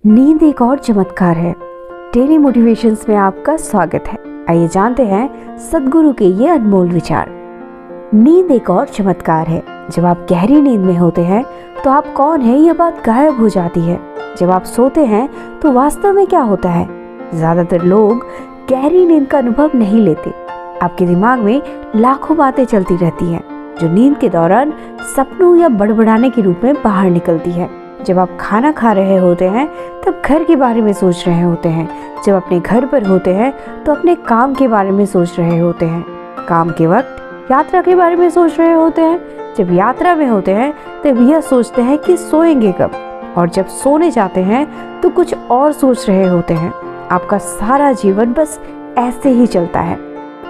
नींद एक और चमत्कार है। डेली मोटिवेशंस में आपका स्वागत है। आइए जानते हैं सद्गुरु के ये अनमोल विचार। नींद एक और चमत्कार है। जब आप गहरी नींद में होते हैं तो आप कौन है यह बात गायब हो जाती है। जब आप सोते हैं तो वास्तव में क्या होता है। ज्यादातर लोग गहरी नींद का अनुभव नहीं लेते। आपके दिमाग में लाखों बातें चलती रहती हैं जो नींद के दौरान सपनों या बड़बड़ाने के रूप में बाहर निकलती है। जब आप खाना खा रहे होते हैं तब घर के बारे में सोच रहे होते हैं। जब अपने घर पर होते हैं तो अपने काम के बारे में सोच रहे होते हैं। काम के वक्त यात्रा के बारे में सोच रहे होते हैं। जब यात्रा में होते हैं तब यह सोचते हैं कि सोएंगे कब, और जब सोने जाते हैं तो कुछ और सोच रहे होते हैं। आपका सारा जीवन बस ऐसे ही चलता है।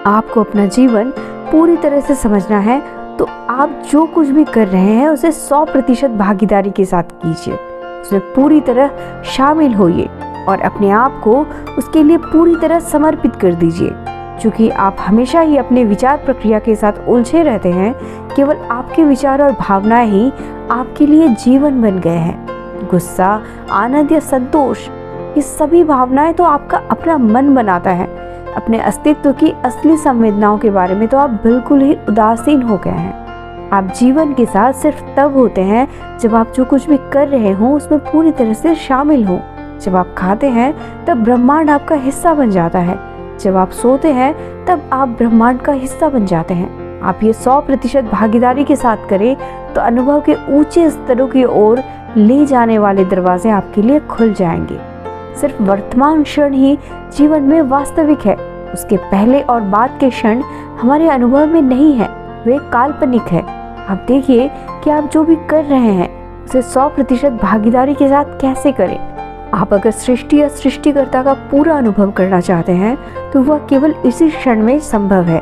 आपको अपना जीवन पूरी तरह से समझना है तो आप जो कुछ भी कर रहे हैं उसे 100% भागीदारी के साथ कीजिए। उसमें पूरी तरह शामिल होइए और अपने आप को उसके लिए पूरी तरह समर्पित कर दीजिए। क्योंकि आप हमेशा ही अपने विचार प्रक्रिया के साथ उलझे रहते हैं। केवल आपके विचार और भावनाएं ही आपके लिए जीवन बन गए हैं। गुस्सा, आनंद या संतोष, ये सभी भावनाएं तो आपका अपना मन बनाता है। अपने अस्तित्व की असली संवेदनाओं के बारे में तो आप बिल्कुल ही उदासीन हो गए हैं। आप जीवन के साथ सिर्फ तब होते हैं जब आप जो कुछ भी कर रहे हो उसमें पूरी तरह से शामिल हो। जब आप खाते हैं तब ब्रह्मांड आपका हिस्सा बन जाता है। जब आप सोते हैं तब आप ब्रह्मांड का हिस्सा बन जाते हैं। आप ये 100% भागीदारी के साथ करें तो अनुभव के ऊंचे स्तरों की ओर ले जाने वाले दरवाजे आपके लिए खुल जाएंगे। सिर्फ वर्तमान क्षण ही जीवन में वास्तविक है। उसके पहले और बाद के क्षण हमारे अनुभव में नहीं है, वे काल्पनिक है। आप देखिए कि आप जो भी कर रहे हैं उसे 100% भागीदारी के साथ कैसे करें। आप अगर सृष्टि या सृष्टिकर्ता का पूरा अनुभव करना चाहते हैं तो वह केवल इसी क्षण में संभव है,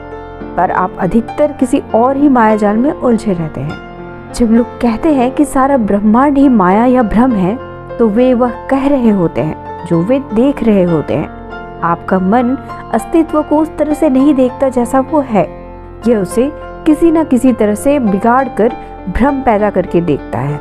पर आप अधिकतर किसी और ही मायाजाल में उलझे रहते हैं। जब लोग कहते हैं कि सारा ब्रह्मांड ही माया या भ्रम है तो वे वह कह रहे होते हैं जो वे देख रहे होते हैं। आपका मन अस्तित्व को उस तरह से नहीं देखता जैसा वो है। यह उसे किसी न किसी तरह से बिगाड़ कर भ्रम पैदा करके देखता है।